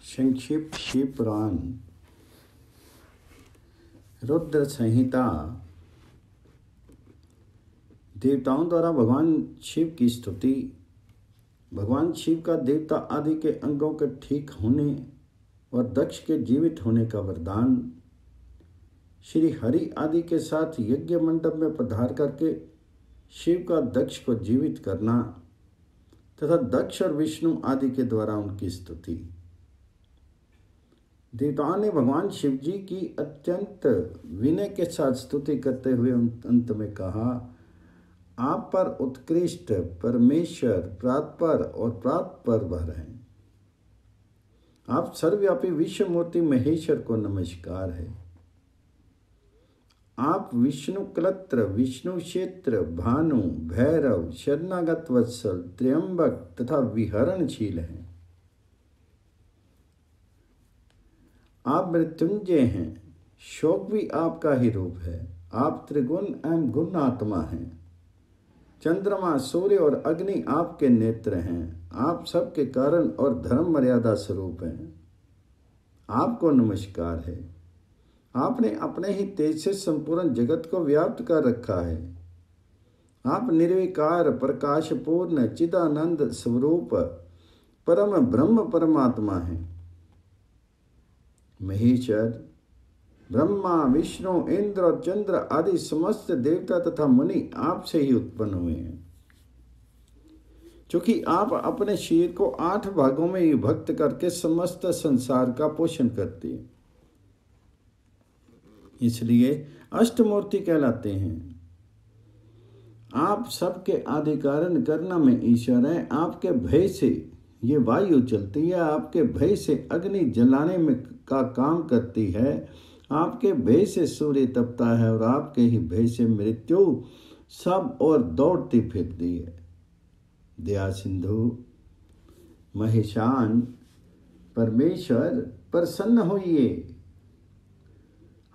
संक्षिप्त शिव पुराण रुद्र संहिता देवताओं द्वारा भगवान शिव की स्तुति। भगवान शिव का देवता आदि के अंगों के ठीक होने और दक्ष के जीवित होने का वरदान। श्री हरि आदि के साथ यज्ञ मंडप में पधार करके शिव का दक्ष को जीवित करना तथा दक्ष और विष्णु आदि के द्वारा उनकी स्तुति। देवताओं ने भगवान शिव जी की अत्यंत विनय के साथ स्तुति करते हुए अंत में कहा, आप पर उत्कृष्ट परमेश्वर प्रातपर और प्रातपर भर हैं। आप सर्वव्यापी विश्व मूर्ति महेश्वर को नमस्कार है। आप विष्णु कलत्र, विष्णु क्षेत्र, भानु, भैरव, शरणागत वत्सल, त्र्यंबक तथा विहरणशील हैं। आप मृत्युंजय हैं, शोक भी आपका ही रूप है। आप त्रिगुण एवं गुण आत्मा हैं। चंद्रमा, सूर्य और अग्नि आपके नेत्र हैं। आप सबके कारण और धर्म मर्यादा स्वरूप हैं। आपको नमस्कार है। आपने अपने ही तेज से संपूर्ण जगत को व्याप्त कर रखा है। आप निर्विकार, प्रकाशपूर्ण, चिदानंद स्वरूप परम ब्रह्म परमात्मा हैं। महेश्वर, ब्रह्मा, विष्णु, इंद्र और चंद्र आदि समस्त देवता तथा मुनि आपसे ही उत्पन्न हुए हैं। क्योंकि आप अपने शरीर को 8 भागों में विभक्त करके समस्त संसार का पोषण करते हैं, इसलिए अष्टमूर्ति कहलाते हैं। आप सबके आदि कारण करना में ईश्वर हैं। आपके भय से ये वायु चलती है, आपके भय से अग्नि जलाने में का काम करती है, आपके भय से सूर्य तपता है और आपके ही भय से मृत्यु सब और दौड़ती फिरती है। दया सिंधु महेशान परमेश्वर प्रसन्न होइए।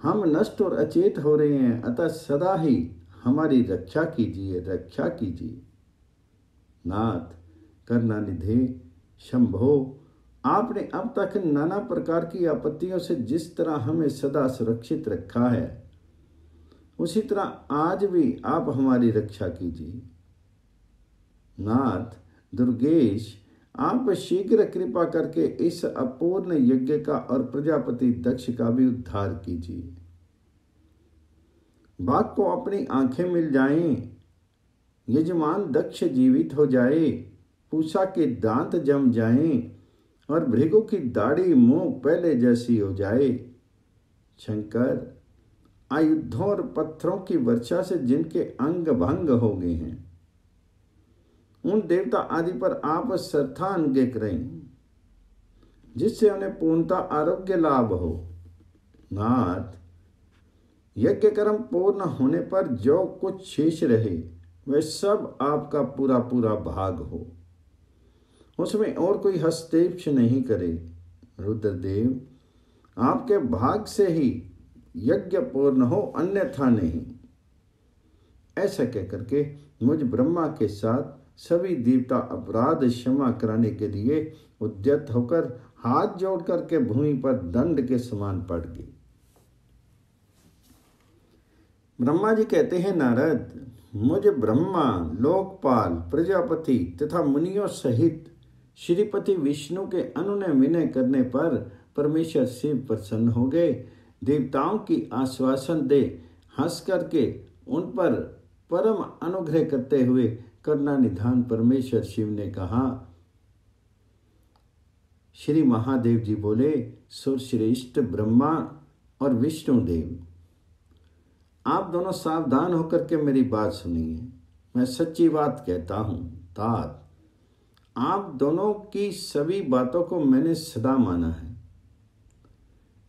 हम नष्ट और अचेत हो रहे हैं, अतः सदा ही हमारी रक्षा कीजिए, रक्षा कीजिए। नाथ करुणानिधि शंभो, आपने अब तक नाना प्रकार की आपत्तियों से जिस तरह हमें सदा सुरक्षित रखा है, उसी तरह आज भी आप हमारी रक्षा कीजिए। नाथ दुर्गेश, आप शीघ्र कृपा करके इस अपूर्ण यज्ञ का और प्रजापति दक्ष का भी उद्धार कीजिए। बाघ को अपनी आंखें मिल जाएं, यजमान दक्ष जीवित हो जाए, पूषा के दांत जम जाएं और भृगु की दाढ़ी मुंह पहले जैसी हो जाए। शंकर, आयुधों और पत्थरों की वर्षा से जिनके अंग भंग हो गए हैं, उन देवता आदि पर आप श्रद्धा अंगे करें, जिससे उन्हें पूर्णता आरोग्य लाभ हो। नाथ, यज्ञ कर्म पूर्ण होने पर जो कुछ शेष रहे वह सब आपका पूरा पूरा भाग हो, उसमें और कोई हस्तक्षेप नहीं करे। रुद्रदेव, आपके भाग से ही यज्ञ पूर्ण हो, अन्यथा नहीं। ऐसा कहकर के मुझ ब्रह्मा के साथ सभी देवता अपराध क्षमा कराने के लिए उद्यत होकर हाथ जोड़ करके भूमि पर दंड के समान पड़ गए। ब्रह्मा जी कहते हैं, नारद, मुझ ब्रह्मा, लोकपाल, प्रजापति तथा मुनियों सहित श्रीपति विष्णु के अनुनय विनय करने पर परमेश्वर शिव प्रसन्न हो गए। देवताओं की आश्वासन दे हंस करके उन पर परम अनुग्रह करते हुए करुणानिधान परमेश्वर शिव ने कहा। श्री महादेव जी बोले, सुरश्रेष्ठ ब्रह्मा और विष्णुदेव, आप दोनों सावधान होकर के मेरी बात सुनिए। मैं सच्ची बात कहता हूँ। तात, आप दोनों की सभी बातों को मैंने सदा माना है।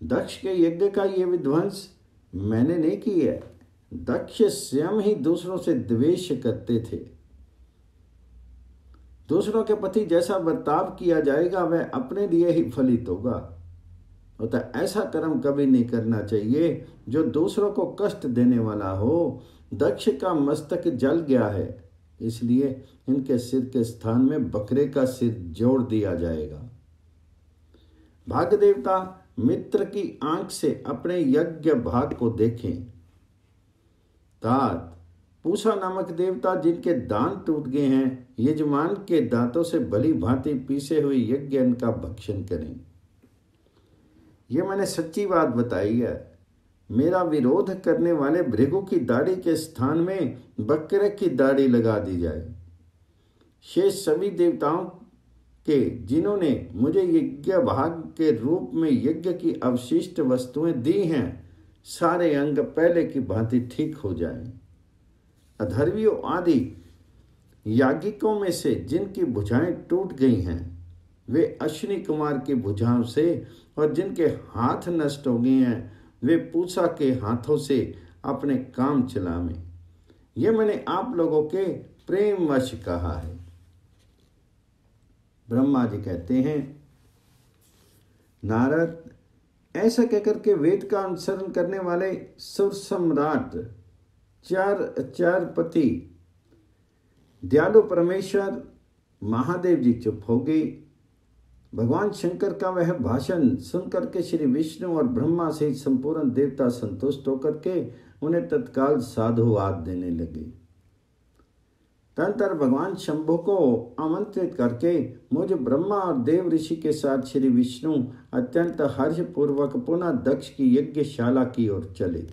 दक्ष के यज्ञ का ये विध्वंस मैंने नहीं किया है। दक्ष स्वयं ही दूसरों से द्वेष करते थे। दूसरों के प्रति जैसा बर्ताव किया जाएगा वह अपने लिए ही फलित होगा। अतः ऐसा कर्म कभी नहीं करना चाहिए जो दूसरों को कष्ट देने वाला हो। दक्ष का मस्तक जल गया है, इसलिए इनके सिर के स्थान में बकरे का सिर जोड़ दिया जाएगा। भाग देवता मित्र की आंख से अपने यज्ञ भाग को देखें। तात पूषा नामक देवता जिनके दांत टूट गए हैं, यजमान के दांतों से भली भांति पीसे हुए यज्ञ अन्न का भक्षण करें। ये मैंने सच्ची बात बताई है। मेरा विरोध करने वाले भृगु की दाढ़ी के स्थान में बकरे की दाढ़ी लगा दी जाए। शेष सभी देवताओं के जिन्होंने मुझे यज्ञ भाग के रूप में यज्ञ की अवशिष्ट वस्तुएं दी हैं, सारे अंग पहले की भांति ठीक हो जाएं। अधर्वियों आदि याज्ञिकों में से जिनकी भुजाएं टूट गई हैं, वे अश्विनी कुमार की भुजाओं से, और जिनके हाथ नष्ट हो गए हैं, वे पूषा के हाथों से अपने काम चलावें। यह मैंने आप लोगों के प्रेमवश कहा है। ब्रह्मा जी कहते हैं, नारद, ऐसा कहकर के वेद का अनुसरण करने वाले सुर सम्राट चारपति दयालु परमेश्वर महादेव जी चुप हो गए। भगवान शंकर का वह भाषण सुनकर के श्री विष्णु और ब्रह्मा सहित संपूर्ण देवता संतुष्ट होकर के उन्हें तत्काल साधुवाद देने लगे। तदनंतर भगवान शंभु को आमंत्रित करके मुझे ब्रह्मा और देव ऋषि के साथ श्री विष्णु अत्यंत हर्षपूर्वक पुनः दक्ष की यज्ञशाला की ओर चले।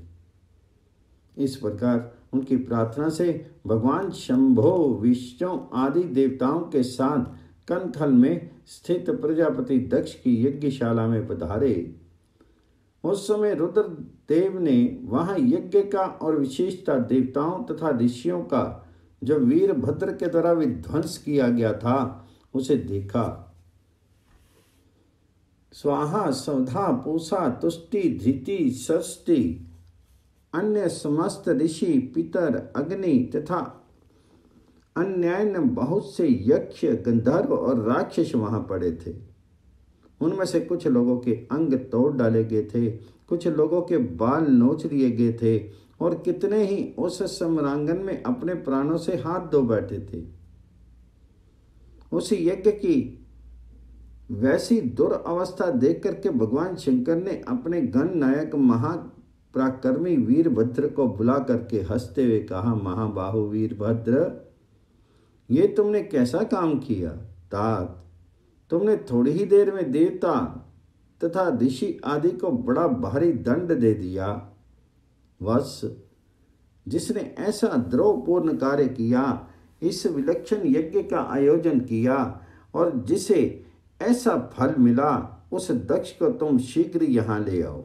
इस प्रकार उनकी प्रार्थना से भगवान शंभो विष्णु आदि देवताओं के साथ कनखल में स्थित प्रजापति दक्ष की यज्ञशाला में पधारे। उस समय रुद्र देव ने वहां यज्ञ का और विशेषता देवताओं तथा ऋषियों का जो वीरभद्र के द्वारा विध्वंस किया गया था उसे देखा। स्वाहा स्वधा पूषा तुष्टि धृति षष्टि अन्य समस्त ऋषि पितर अग्नि तथा अन्य बहुत से यक्ष गंधर्व और राक्षस वहां पड़े थे। उनमें से कुछ लोगों के अंग तोड़ डाले गए थे, कुछ लोगों के बाल नोच लिए गए थे, और कितने ही उस सम्रांगन में अपने प्राणों से हाथ धो बैठे थे। उस यज्ञ की वैसी दुरावस्था देख करके भगवान शंकर ने अपने गण नायक महापराक्रमी वीरभद्र को बुला करके हंसते हुए कहा, महाबाहु वीरभद्र, ये तुमने कैसा काम किया। तात, तुमने थोड़ी ही देर में देवता तथा ऋषि आदि को बड़ा भारी दंड दे दिया। वत्स, जिसने ऐसा द्रोहपूर्ण कार्य किया, इस विलक्षण यज्ञ का आयोजन किया और जिसे ऐसा फल मिला, उस दक्ष को तुम शीघ्र यहाँ ले आओ।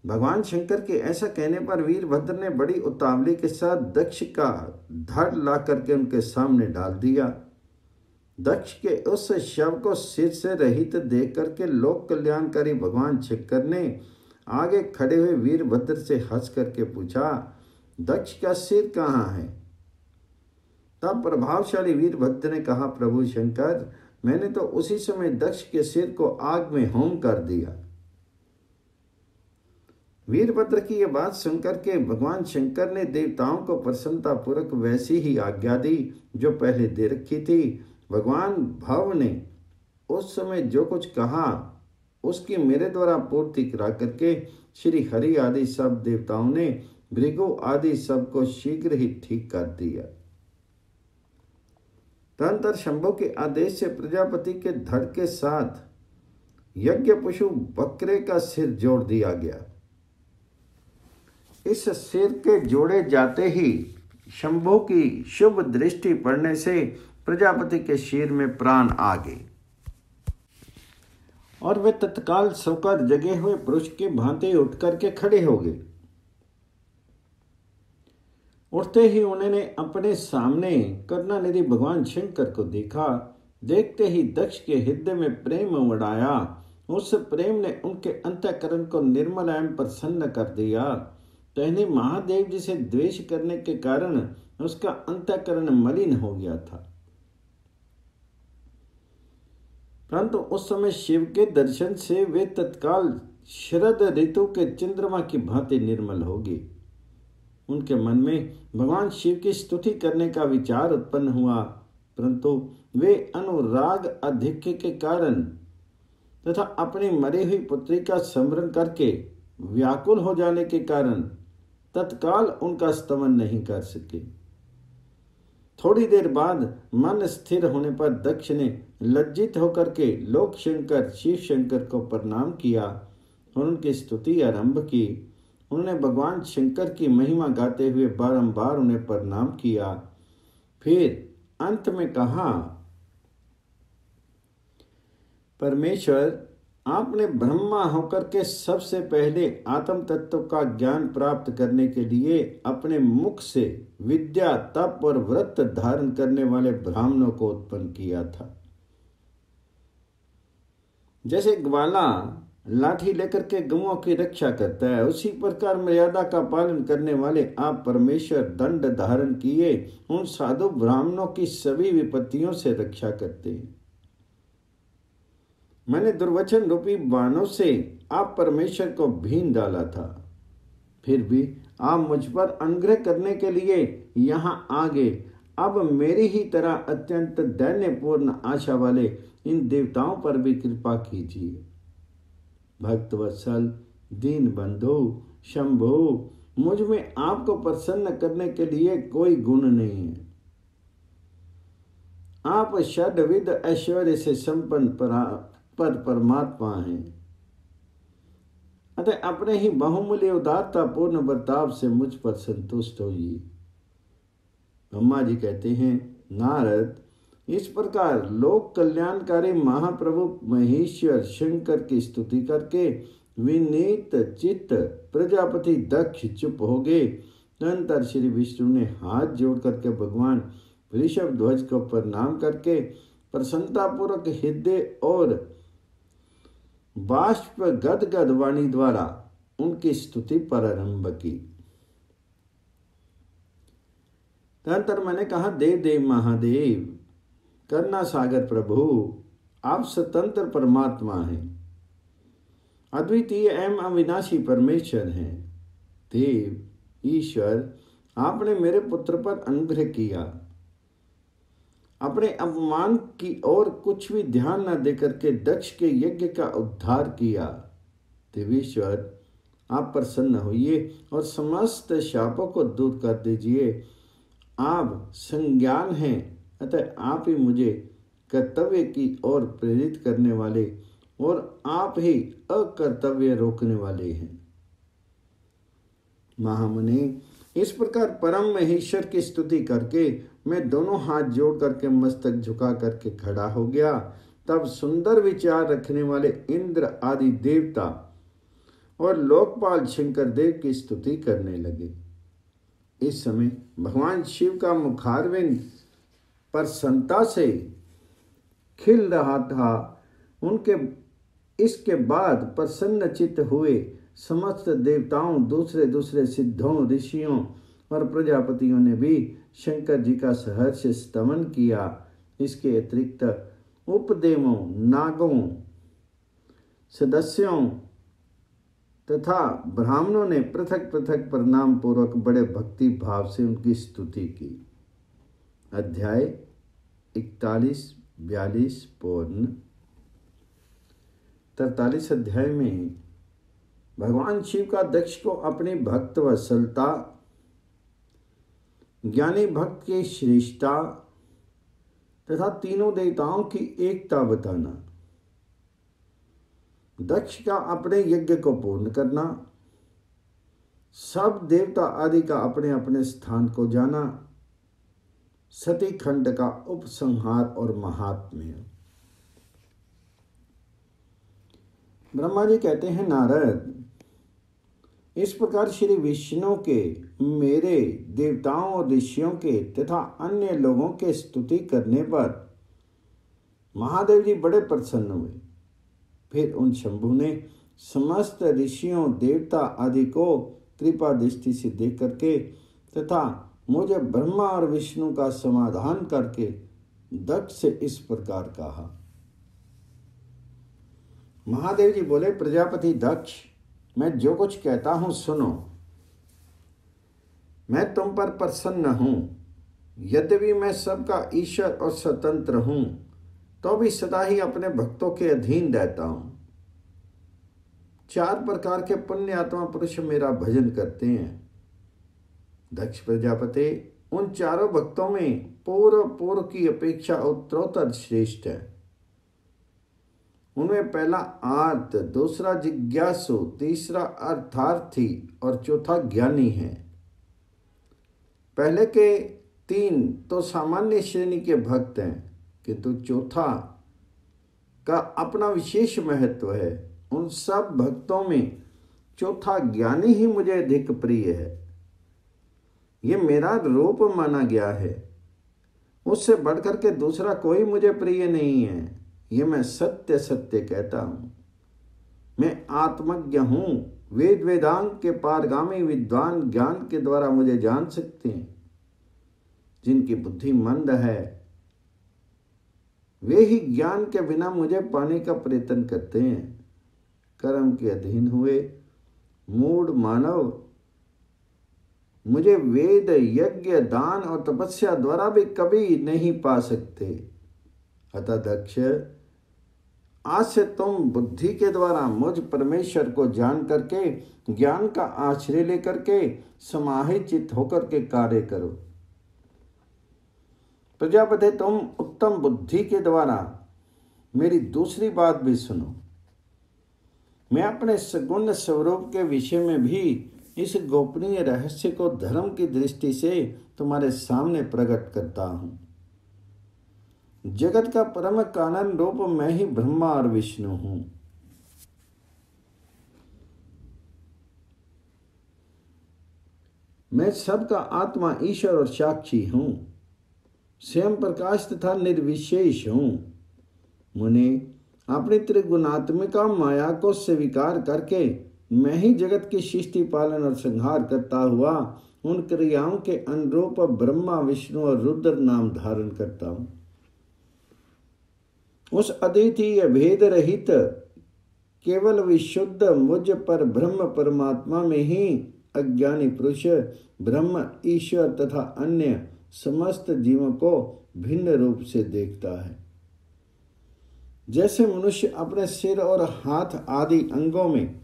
भगवान शंकर के ऐसा कहने पर वीरभद्र ने बड़ी उतावली के साथ दक्ष का धड़ ला करके उनके सामने डाल दिया। दक्ष के उस शव को सिर से रहित देख करके लोक कल्याणकारी भगवान शंकर ने आगे खड़े हुए वीरभद्र से हंस करके पूछा, दक्ष का सिर कहाँ है। तब प्रभावशाली वीरभद्र ने कहा, प्रभु शंकर, मैंने तो उसी समय दक्ष के सिर को आग में होम कर दिया। वीरभद्र की यह बात सुनकर के भगवान शंकर ने देवताओं को प्रसन्नता पूर्वक वैसी ही आज्ञा दी जो पहले दे रखी थी। भगवान भव ने उस समय जो कुछ कहा उसकी मेरे द्वारा पूर्ति करा करके श्री हरि आदि सब देवताओं ने भृगु आदि सबको शीघ्र ही ठीक कर दिया। तदनंतर शंभु के आदेश से प्रजापति के धड़ के साथ यज्ञ पशु बकरे का सिर जोड़ दिया गया। इस सिर के जोड़े जाते ही शंभु की शुभ दृष्टि पड़ने से प्रजापति के सिर में प्राण आ गए और वे तत्काल सोकर जगे हुए पुरुष के भांति उठ करके खड़े हो गए। उठते ही उन्होंने अपने सामने करुणानिधि भगवान शंकर को देखा। देखते ही दक्ष के हृदय में प्रेम उमड़ आया। उस प्रेम ने उनके अंतःकरण को निर्मल एवं प्रसन्न कर दिया। तैने महादेव जी से द्वेष करने के कारण उसका अंतःकरण मलिन हो गया था, परंतु उस समय शिव के दर्शन से वे तत्काल शरद ऋतु के चंद्रमा की भांति निर्मल हो गए। उनके मन में भगवान शिव की स्तुति करने का विचार उत्पन्न हुआ। परंतु वे अनुराग आधिक्य के कारण तथा अपनी मरी हुई पुत्री का स्मरण करके व्याकुल हो जाने के कारण तत्काल उनका स्तमन नहीं कर सके। थोड़ी देर बाद मन स्थिर होने पर दक्ष ने लज्जित होकर के लोक शंकर शिव शंकर को प्रणाम किया और उनकी स्तुति आरंभ की। उन्होंने भगवान शंकर की महिमा गाते हुए बारंबार उन्हें प्रणाम किया। फिर अंत में कहा, परमेश्वर, आपने ब्रह्मा होकर के सबसे पहले आत्म तत्व का ज्ञान प्राप्त करने के लिए अपने मुख से विद्या, तप और व्रत धारण करने वाले ब्राह्मणों को उत्पन्न किया था। जैसे ग्वाला लाठी लेकर के गौओं की रक्षा करता है, उसी प्रकार मर्यादा का पालन करने वाले आप परमेश्वर दंड धारण किए उन साधु ब्राह्मणों की सभी विपत्तियों से रक्षा करते हैं। मैंने दुर्वचन रूपी बाणों से आप परमेश्वर को भीन डाला था, फिर भी आप मुझ पर अनुग्रह करने के लिए यहाँ आ गए। अब मेरी ही तरह अत्यंत दैन्यपूर्ण आशा वाले इन देवताओं पर भी कृपा कीजिए। भक्तवत्सल, दीन बंधु, शंभु, मुझ में आपको प्रसन्न करने के लिए कोई गुण नहीं है। आप षड्विध ऐश्वर्य से संपन्न परमात्मा हैं, अतः अपने ही बहुमूल्य उदारता पूर्ण बर्ताव से मुझ पर संतुष्ट होइए। ब्रह्मा जी कहते हैं, नारद, इस प्रकार लोक कल्याणकारी महाप्रभु महेश्वर शंकर की स्तुति करके विनीत चित्त प्रजापति दक्ष चुप हो गए। तदनंतर श्री विष्णु ने हाथ जोड़ करके भगवान ऋषभ ध्वज को प्रणाम करके प्रसन्नतापूर्वक हृदय और बाष्प गदगद वाणी द्वारा उनकी स्तुति प्रारंभ की। तदनंतर मैंने कहा, देव देव महादेव, करुणा सागर प्रभु, आप स्वतंत्र परमात्मा हैं, अद्वितीय एवं अविनाशी परमेश्वर हैं। देव, ईश्वर, आपने मेरे पुत्र पर अनुग्रह किया। अपने अपमान की ओर कुछ भी ध्यान न देकर के दक्ष के यज्ञ का उद्धार किया। देवीश्वर, आप प्रसन्न होइए और समस्त शापों को दूर कर दीजिए। आप संज्ञान हैं, अतः आप ही मुझे कर्तव्य की ओर प्रेरित करने वाले और आप ही अकर्तव्य रोकने वाले हैं। महामुनि, इस प्रकार परम महेश्वर की स्तुति करके मैं दोनों हाथ जोड़ करके मस्तक झुका करके खड़ा हो गया। तब सुंदर विचार रखने वाले इंद्र आदि देवता और लोकपाल शंकर देव की स्तुति करने लगे। इस समय भगवान शिव का मुखारविंद प्रसन्नता से खिल रहा था। उनके इसके बाद प्रसन्न चित्त हुए समस्त देवताओं, दूसरे दूसरे सिद्धों, ऋषियों और प्रजापतियों ने भी शंकर जी का सहर्ष स्तमन किया। इसके अतिरिक्त उपदेवों, नागों, सदस्यों तथा ब्राह्मणों ने पृथक पृथक प्रणाम पूर्वक बड़े भक्ति भाव से उनकी स्तुति की। अध्याय 41-42 पूर्ण। 43 अध्याय में भगवान शिव का दक्ष को अपनी भक्त वत्सलता, ज्ञानी भक्त की श्रेष्ठता तथा तीनों देवताओं की एकता बताना, दक्ष का अपने यज्ञ को पूर्ण करना, सब देवता आदि का अपने अपने स्थान को जाना, सती खंड का उपसंहार और महात्म्य। ब्रह्मा जी कहते हैं, नारद, इस प्रकार श्री विष्णु के, मेरे, देवताओं और ऋषियों के तथा अन्य लोगों के स्तुति करने पर महादेव जी बड़े प्रसन्न हुए। फिर उन शंभु ने समस्त ऋषियों, देवता आदि को कृपा दृष्टि से देख करके तथा मुझे ब्रह्मा और विष्णु का समाधान करके दक्ष से इस प्रकार कहा। महादेव जी बोले, प्रजापति दक्ष, मैं जो कुछ कहता हूं सुनो। मैं तुम पर प्रसन्न हूं। यद्यपि मैं सबका ईश्वर और स्वतंत्र हूं, तो भी सदा ही अपने भक्तों के अधीन रहता हूं। 4 प्रकार के पुण्य आत्मा पुरुष मेरा भजन करते हैं। दक्ष प्रजापति, उन चारों भक्तों में पूर्व की अपेक्षा उत्तरोत्तर श्रेष्ठ है। उनमें पहला आर्त, दूसरा जिज्ञासु, तीसरा अर्थार्थी और चौथा ज्ञानी है। पहले के 3 तो सामान्य श्रेणी के भक्त हैं, किंतु चौथा का अपना विशेष महत्व है। उन सब भक्तों में चौथा ज्ञानी ही मुझे अधिक प्रिय है। ये मेरा रूप माना गया है, उससे बढ़कर के दूसरा कोई मुझे प्रिय नहीं है। ये मैं सत्य सत्य कहता हूँ। मैं आत्मज्ञ हूँ। वेद वेदांग के पारगामी विद्वान ज्ञान के द्वारा मुझे जान सकते हैं। जिनकी बुद्धि मंद है वे ही ज्ञान के बिना मुझे पाने का प्रयत्न करते हैं। कर्म के अधीन हुए मूढ़ मानव मुझे वेद, यज्ञ, दान और तपस्या द्वारा भी कभी नहीं पा सकते। अतः दक्ष, आज से तुम बुद्धि के द्वारा मुझ परमेश्वर को जान करके ज्ञान का आश्रय लेकर के समाहित चित्त होकर के कार्य करो। प्रजापति, तुम उत्तम बुद्धि के द्वारा मेरी दूसरी बात भी सुनो। मैं अपने सगुण स्वरूप के विषय में भी इस गोपनीय रहस्य को धर्म की दृष्टि से तुम्हारे सामने प्रकट करता हूं। जगत का परम कारण रूप मैं ही ब्रह्मा और विष्णु हूं। मैं सबका आत्मा, ईश्वर और साक्षी हूं। स्वयं प्रकाश तथा निर्विशेष हूं। मुने, अपनी त्रिगुणात्मिका माया को स्वीकार करके मैं ही जगत की सृष्टि, पालन और संहार करता हुआ उन क्रियाओं के अनुरूप ब्रह्मा, विष्णु और रुद्र नाम धारण करता हूं। उस अद्वितीय भेद रहित केवल विशुद्ध मुझ पर ब्रह्म परमात्मा में ही अज्ञानी पुरुष ब्रह्म, ईश्वर तथा अन्य समस्त जीवों को भिन्न रूप से देखता है। जैसे मनुष्य अपने सिर और हाथ आदि अंगों में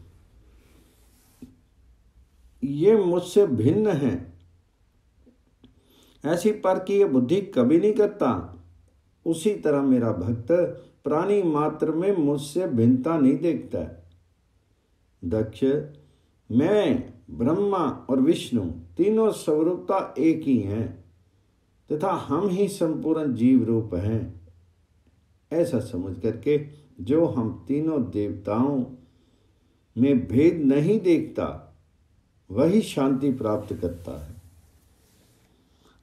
ये मुझसे भिन्न हैं, ऐसी परकीय बुद्धि कभी नहीं करता, उसी तरह मेरा भक्त प्राणी मात्र में मुझसे भिन्नता नहीं देखता है। दक्ष, मैं, ब्रह्मा और विष्णु तीनों स्वरूपता एक ही हैं तथा हम ही संपूर्ण जीव रूप हैं। ऐसा समझ करके जो हम तीनों देवताओं में भेद नहीं देखता वही शांति प्राप्त करता है।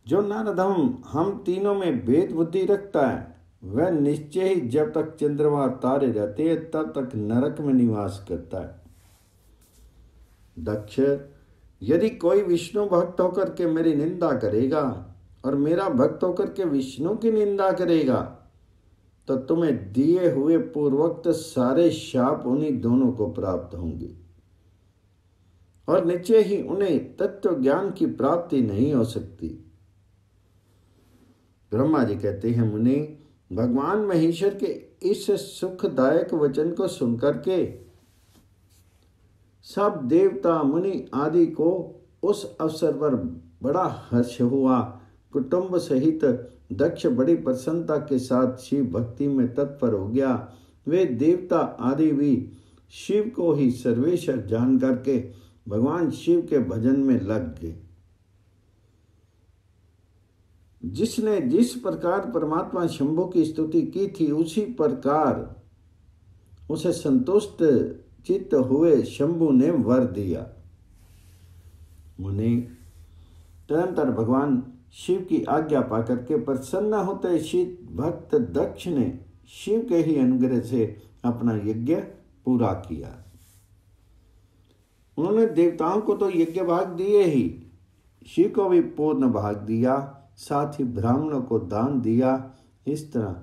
जो नरधम हम तीनों में भेद बुद्धि रखता है वह निश्चय ही जब तक चंद्रमा और तारे रहते हैं तब तक नरक में निवास करता है। दक्ष, यदि कोई विष्णु भक्त होकर के मेरी निंदा करेगा और मेरा भक्त होकर के विष्णु की निंदा करेगा तो तुम्हें दिए हुए पूर्वोक्त सारे शाप उन्हीं दोनों को प्राप्त होंगे और निश्चय ही उन्हें तत्व ज्ञान की प्राप्ति नहीं हो सकती। ब्रह्मा जी कहते हैं, मुनि, भगवान महेश्वर के इस सुखदायक वचन को सुनकर के सब देवता मुनि आदि को उस अवसर पर बड़ा हर्ष हुआ। कुटुंब सहित दक्ष बड़ी प्रसन्नता के साथ शिव भक्ति में तत्पर हो गया। वे देवता आदि भी शिव को ही सर्वेश्वर जान करके भगवान शिव के भजन में लग गए। जिसने जिस प्रकार परमात्मा शंभु की स्तुति की थी उसी प्रकार उसे संतुष्ट चित्त हुए शंभु ने वर दिया। मुनि, तदनंतर भगवान शिव की आज्ञा पाकर के प्रसन्न होते शिव भक्त दक्ष ने शिव के ही अनुग्रह से अपना यज्ञ पूरा किया। उन्होंने देवताओं को तो यज्ञ भाग दिए ही, शिव को भी पूर्ण भाग दिया, साथ ही ब्राह्मणों को दान दिया। इस तरह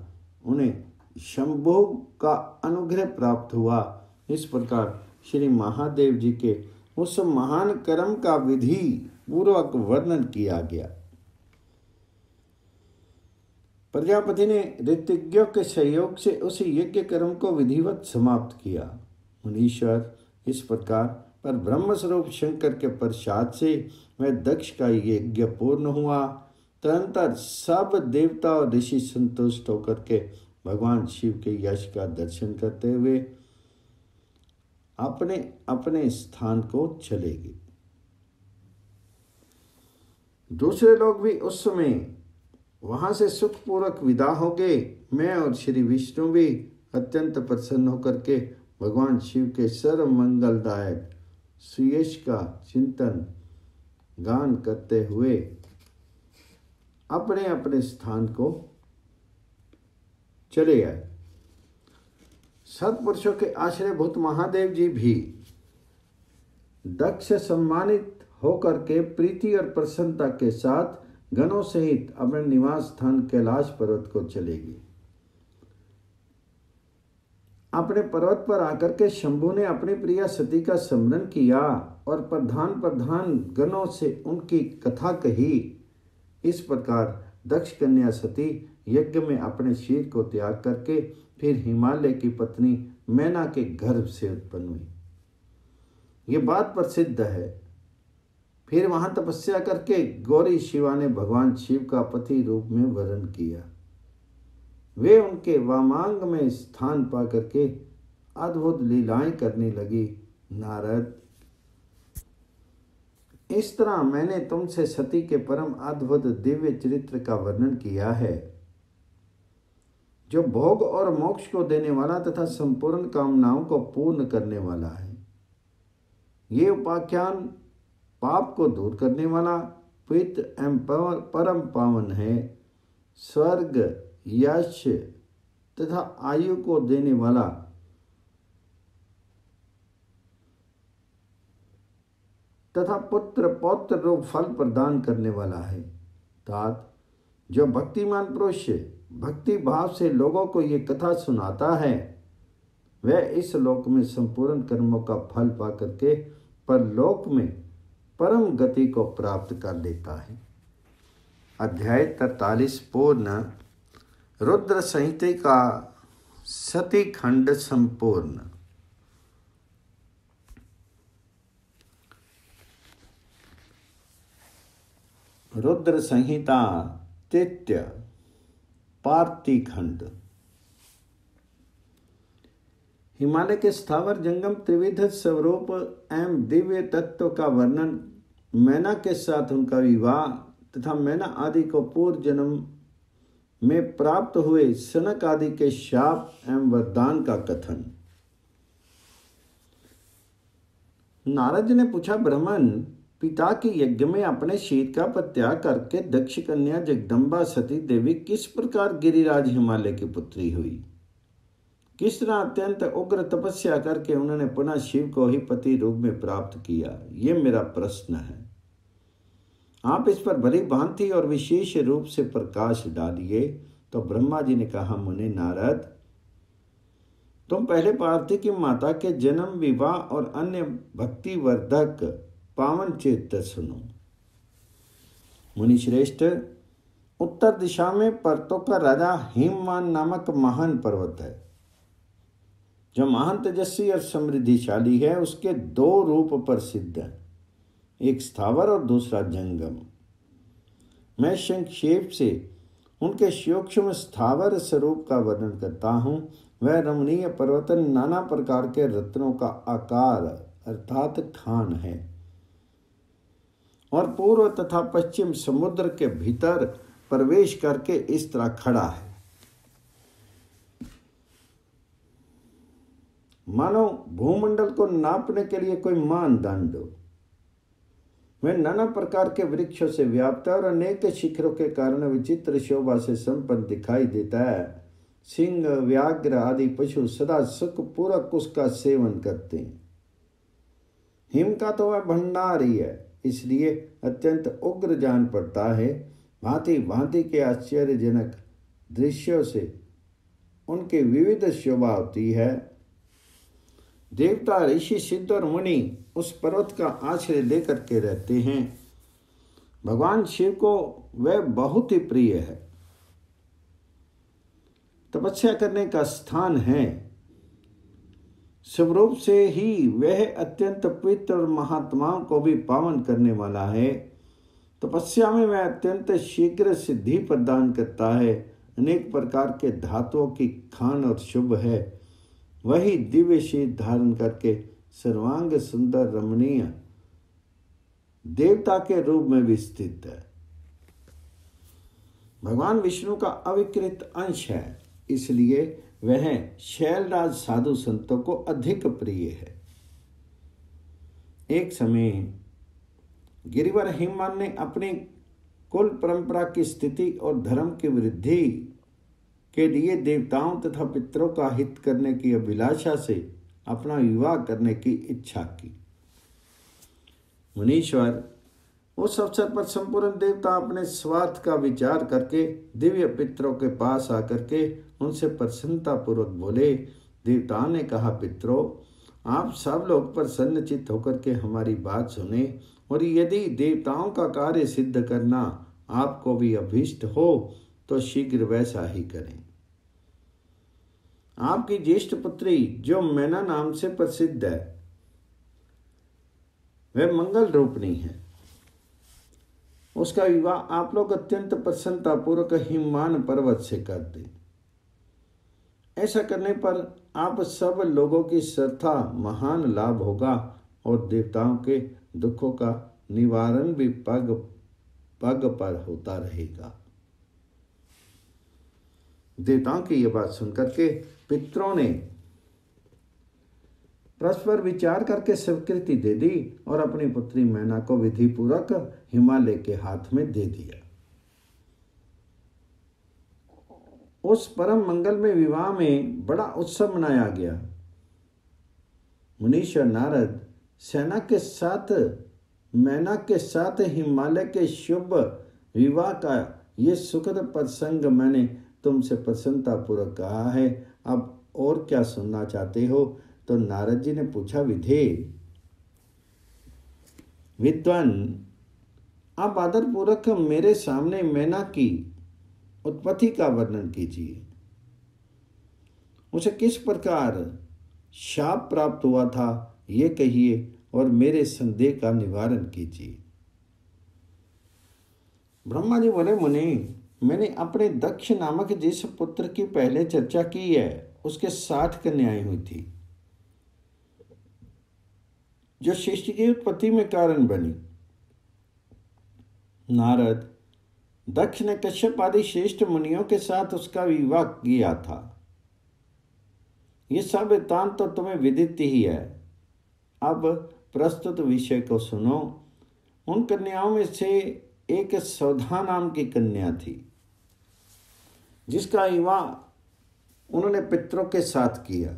उन्हें शंभु का अनुग्रह प्राप्त हुआ। इस प्रकार श्री महादेव जी के उस महान कर्म का विधि पूर्वक वर्णन किया गया। प्रजापति ने ऋतिज्ञों के सहयोग से उस यज्ञ कर्म को विधिवत समाप्त किया। मुनीश्वर इस प्रकार पर ब्रह्मस्वरूप शंकर के प्रसाद से वह दक्ष का यज्ञ पूर्ण हुआ। तदनंतर सब देवता और ऋषि संतुष्ट होकर के भगवान शिव के यश का दर्शन करते हुए अपने अपने स्थान को चले गए। दूसरे लोग भी उस समय वहां से सुखपूर्वक विदा हो गए। मैं और श्री विष्णु भी अत्यंत प्रसन्न होकर के भगवान शिव के सर्व मंगलदायक सुयश का चिंतन गान करते हुए अपने अपने स्थान को चले आए। सत्पुरुषों के आश्रयभूत महादेव जी भी दक्ष सम्मानित होकर के प्रीति और प्रसन्नता के साथ गणों सहित अपने निवास स्थान कैलाश पर्वत को चले गए। अपने पर्वत पर आकर के शंभु ने अपनी प्रिया सती का स्मरण किया और प्रधान प्रधान गणों से उनकी कथा कही। इस प्रकार दक्ष कन्या सती यज्ञ में अपने शीर को त्याग करके फिर हिमालय की पत्नी मैना के गर्भ से उत्पन्न हुई। ये बात प्रसिद्ध है। फिर वहां तपस्या करके गौरी शिवा ने भगवान शिव का पति रूप में वर्ण किया। वे उनके वामांग में स्थान पा करके अद्भुत लीलाएं करने लगी। नारद, इस तरह मैंने तुमसे सती के परम अद्भुत दिव्य चरित्र का वर्णन किया है, जो भोग और मोक्ष को देने वाला तथा संपूर्ण कामनाओं को पूर्ण करने वाला है। ये उपाख्यान पाप को दूर करने वाला, पवित्र एवं परम पावन है। स्वर्ग, यश तथा आयु को देने वाला तथा पुत्र पौत्र रूप फल प्रदान करने वाला है। तात, जो भक्तिमान पुरुष भक्ति भाव से लोगों को ये कथा सुनाता है, वह इस लोक में संपूर्ण कर्मों का फल पा करके परलोक में परम गति को प्राप्त कर लेता है। अध्याय 43 पूर्ण। रुद्र संहिता का सती खंड संपूर्ण। रुद्र संहिता तृतीय पार्ती खंड। हिमालय के स्थावर जंगम त्रिविध स्वरूप एवं दिव्य तत्व का वर्णन, मैना के साथ उनका विवाह तथा मैना आदि को पूर्व जन्म में प्राप्त हुए सनक आदि के शाप एवं वरदान का कथन। नारद ने पूछा, ब्राह्मण, पिता के यज्ञ में अपने शीत का परित्याग करके दक्ष कन्या जगदम्बा सती देवी किस प्रकार गिरिराज हिमालय की पुत्री हुई? किस तरह अत्यंत उग्र तपस्या करके उन्होंने पुनः शिव को ही पति रूप में प्राप्त किया? ये मेरा प्रश्न है। आप इस पर भली भांति और विशेष रूप से प्रकाश डालिए। तो ब्रह्मा जी ने कहा, मुनि नारद, तुम पहले पार्थिव की माता के जन्म, विवाह और अन्य भक्ति वर्धक पावन चरित्र सुनो। मुनि श्रेष्ठ, उत्तर दिशा में पर्वतों का राजा हिमवान नामक महान पर्वत है, जो महान तेजस्वी और समृद्धिशाली है। उसके दो रूप प्रसिद्ध हैं, एक स्थावर और दूसरा जंगम। मैं संक्षेप से उनके सूक्ष्म स्थावर स्वरूप का वर्णन करता हूँ। वह रमणीय पर्वत नाना प्रकार के रत्नों का आकार अर्थात खान है और पूर्व तथा पश्चिम समुद्र के भीतर प्रवेश करके इस तरह खड़ा है, मानो भूमंडल को नापने के लिए कोई मानदंड हो। वह नाना प्रकार के वृक्षों से व्याप्त है और अनेक शिखरों के कारण विचित्र शोभा से संपन्न दिखाई देता है। सिंह, व्याघ्र आदि पशु सदा सुख पूर्वक उसका सेवन करते हैं। हिम का तो वह भंडार ही है, इसलिए अत्यंत उग्र जान पड़ता है। भांति भांति के आश्चर्यजनक दृश्यों से उनकी विविध शोभा होती है। देवता, ऋषि, सिद्ध और मुनि उस पर्वत का आश्रय लेकर के रहते हैं। भगवान शिव को वह बहुत ही प्रिय है। तपस्या करने का स्थान है। स्वरूप से ही वह अत्यंत पवित्र और महात्माओं को भी पावन करने वाला है। तपस्या में वह अत्यंत शीघ्र सिद्धि प्रदान करता है। अनेक प्रकार के धातुओं की खान और शुभ है। वही दिव्य शीत धारण करके सर्वांग सुंदर रमणीय देवता के रूप में भी स्थित है। भगवान विष्णु का अविकृत अंश है, इसलिए वह शैलराज साधु संतों को अधिक प्रिय है। एक समय गिरिवर हिमवान ने अपनी कुल परंपरा की स्थिति और धर्म की वृद्धि के लिए देवताओं तथा पितरों का हित करने की अभिलाषा से अपना विवाह करने की इच्छा की। मुनीश्वर, उस अवसर पर संपूर्ण देवता अपने स्वार्थ का विचार करके दिव्य पितरों के पास आकर के उनसे प्रसन्नता पूर्वक बोले। देवताओं ने कहा, पितरों, आप सब लोग प्रसन्नचित्त होकर के हमारी बात सुने, और यदि देवताओं का कार्य सिद्ध करना आपको भी अभीष्ट हो तो शीघ्र वैसा ही करें। आपकी ज्येष्ठ पुत्री जो मैना नाम से प्रसिद्ध है, वह मंगल रूपनी है। उसका विवाह आप लोग अत्यंत प्रसन्नता पूर्वक हिमवान पर्वत से कर दें। ऐसा करने पर आप सब लोगों की श्रद्धा महान लाभ होगा और देवताओं के दुखों का निवारण भी पग पग पर होता रहेगा। देवताओं की यह बात सुनकर के पितरों ने परस्पर विचार करके स्वीकृति दे दी और अपनी पुत्री मैना को विधि पूर्वक हिमालय के हाथ में दे दिया। उस परम मंगल में विवाह में बड़ा उत्सव मनाया गया। मुनीश्वर नारद सेना के साथ मैना के साथ हिमालय के शुभ विवाह का ये सुखद प्रसंग मैंने तुमसे प्रसन्नता पूर्वक कहा है। अब और क्या सुनना चाहते हो? तो नारद जी ने पूछा, विधे विद्वान, आप आदर पूर्वक मेरे सामने मैना की उत्पत्ति का वर्णन कीजिए। उसे किस प्रकार शाप प्राप्त हुआ था ये कहिए और मेरे संदेह का निवारण कीजिए। ब्रह्मा जी बोले, मुनि, मैंने अपने दक्ष नामक जिस पुत्र की पहले चर्चा की है उसके 60 कन्याएं हुई थी, जो सृष्टि की उत्पत्ति में कारण बनी। नारद, दक्ष ने कश्यप आदि श्रेष्ठ मुनियों के साथ उसका विवाह किया था। ये सब वृत्तांत तो तुम्हें विदित ही है। अब प्रस्तुत विषय को सुनो। उन कन्याओं में से एक सौधा नाम की कन्या थी, जिसका विवाह उन्होंने पितरों के साथ किया।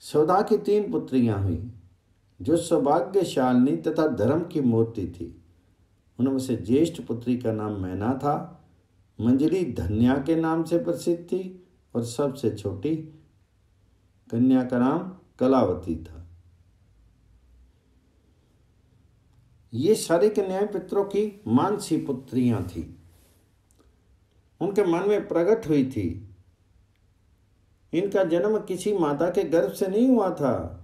सौधा की 3 पुत्रियां हुई, जो सौभाग्यशालिनी तथा धर्म की मूर्ति थी। उनमें से ज्येष्ठ पुत्री का नाम मैना था, मंजरी धन्या के नाम से प्रसिद्ध थी, और सबसे छोटी कन्या का नाम कलावती था। ये सारी कन्याएं पितरों की मानसी पुत्रियां थी। उनके मन में प्रकट हुई थी। इनका जन्म किसी माता के गर्भ से नहीं हुआ था,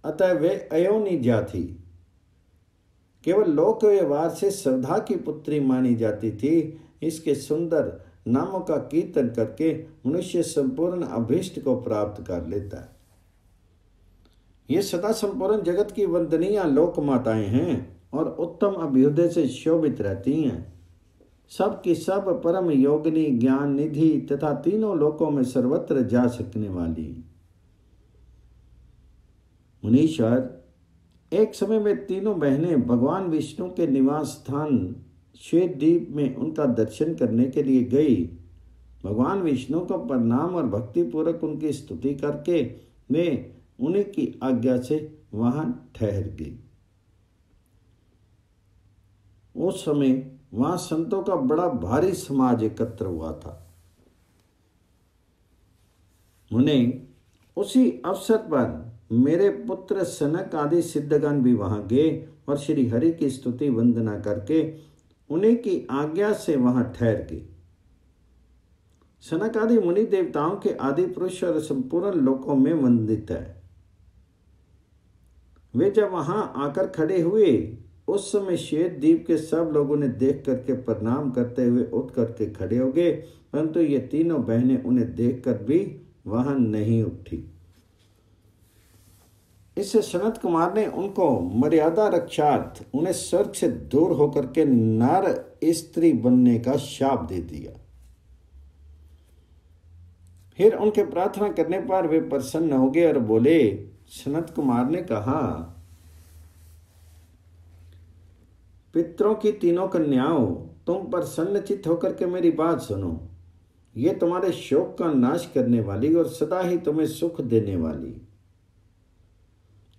अतः वे अयोनिजा थी। केवल लोक व्यवहार से श्रद्धा की पुत्री मानी जाती थी। इसके सुंदर नामों का कीर्तन करके मनुष्य संपूर्ण अभीष्ट को प्राप्त कर लेता है। ये सदा संपूर्ण जगत की वंदनीय लोक माताएं हैं और उत्तम अभ्युदय से शोभित रहती हैं। सब की सब परम योगिनी, ज्ञान निधि तथा तीनों लोकों में सर्वत्र जा सकने वाली। मुनीश्वर, एक समय में तीनों बहनें भगवान विष्णु के निवास स्थान श्वेत द्वीप में उनका दर्शन करने के लिए गई। भगवान विष्णु को प्रणाम और भक्ति पूर्वक उनकी स्तुति करके वे उन्हीं की आज्ञा से वहां ठहर गई। उस समय वहां संतों का बड़ा भारी समाज एकत्र हुआ था। मुने, उसी अवसर पर मेरे पुत्र सनक आदि सिद्धगण भी वहां गए और श्री हरि की स्तुति वंदना करके उन्हीं की आज्ञा से वहां ठहर गए। सनक आदि मुनि देवताओं के आदि पुरुष और संपूर्ण लोकों में वंदित है। वे जब वहां आकर खड़े हुए उस समय श्वेत द्वीप के सब लोगों ने देख करके प्रणाम करते हुए उठ करके खड़े हो गए, परंतु ये तीनों बहनें उन्हें देखकर भी वहां नहीं उठी। इससे सनत कुमार ने उनको मर्यादा रक्षार्थ उन्हें स्वर्ग से दूर होकर के नर स्त्री बनने का शाप दे दिया। फिर उनके प्रार्थना करने पर वे प्रसन्न हो गए और बोले। सनत कुमार ने कहा, पितरों की तीनों कन्याओं, तुम प्रसन्नचित्त होकर के मेरी बात सुनो। ये तुम्हारे शोक का नाश करने वाली और सदा ही तुम्हें सुख देने वाली,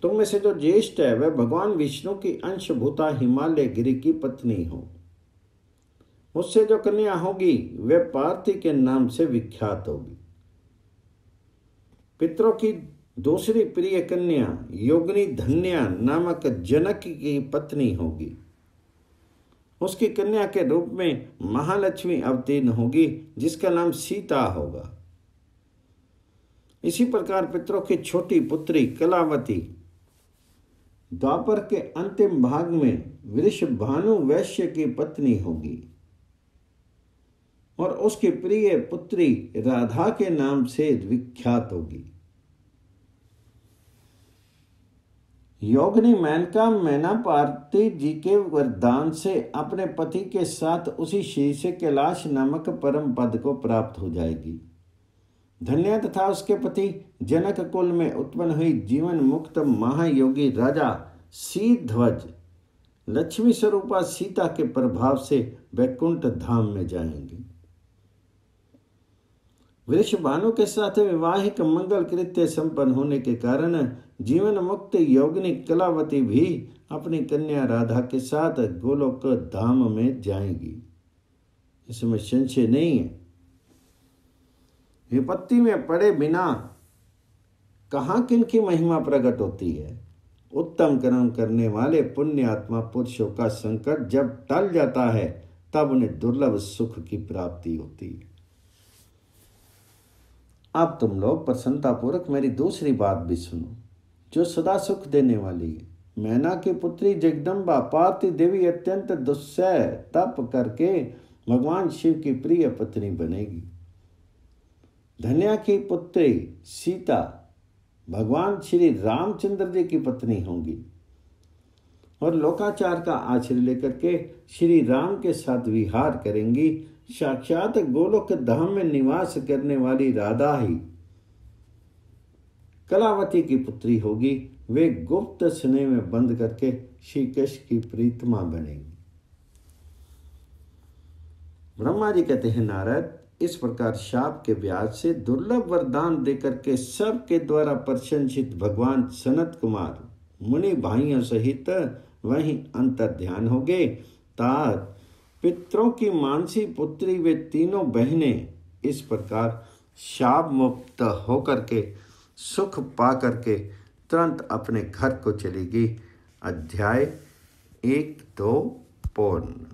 तुम में से जो ज्येष्ठ है वह भगवान विष्णु की अंशभूता हिमालय गिरी की पत्नी हो। उससे जो कन्या होगी वह पार्थी के नाम से विख्यात होगी। पितरों की दूसरी प्रिय कन्या योगिनी धन्या नामक जनक की पत्नी होगी। उसकी कन्या के रूप में महालक्ष्मी अवतीर्ण होगी, जिसका नाम सीता होगा। इसी प्रकार पितरों की छोटी पुत्री कलावती द्वापर के अंतिम भाग में वृषभानु वैश्य की पत्नी होगी और उसकी प्रिय पुत्री राधा के नाम से विख्यात होगी। योगिनी मेनका मैना पार्वती जी के वरदान से अपने पति के साथ उसी श्री से कैलाश नामक परम पद को प्राप्त हो जाएगी। धन्या तथा उसके पति जनक कुल में उत्पन्न हुई जीवन मुक्त महायोगी राजा सीध्वज लक्ष्मी स्वरूपा सीता के प्रभाव से वैकुंठ धाम में जाएंगे। वृषभानु के साथ वैवाहिक मंगल कृत्य संपन्न होने के कारण जीवन मुक्त योगिनी कलावती भी अपनी कन्या राधा के साथ गोलोक धाम में जाएंगी, इसमें संशय नहीं है। विपत्ति में पड़े बिना कहाँ किनकी महिमा प्रकट होती है। उत्तम कर्म करने वाले पुण्य आत्मा पुरुषों का संकट जब टल जाता है तब उन्हें दुर्लभ सुख की प्राप्ति होती है। अब तुम लोग प्रसन्नतापूर्वक मेरी दूसरी बात भी सुनो, जो सदा सुख देने वाली है। मैना की पुत्री जगदम्बा पार्वती देवी अत्यंत दुस्सह तप करके भगवान शिव की प्रिय पत्नी बनेगी। धन्या की पुत्री सीता भगवान श्री रामचंद्र जी की पत्नी होंगी और लोकाचार का आश्रय लेकर के श्री राम के साथ विहार करेंगी। साक्षात गोलोक धाम में निवास करने वाली राधा ही कलावती की पुत्री होगी। वे गुप्त स्नेह में बंद करके श्री कृष्ण की प्रीतमा बनेगी। ब्रह्मा जी कहते हैं, नारद, इस प्रकार शाप के ब्याज से दुर्लभ वरदान देकर के सबके द्वारा प्रशंसित भगवान सनत कुमार मुनि भाइयों सहित वहीं अंतर ध्यान हो गए। तात पितरों की मानसी पुत्री वे तीनों बहनें इस प्रकार शाप मुक्त होकर के सुख पा करके तुरंत अपने घर को चली गई। अध्याय 1-2 पूर्ण।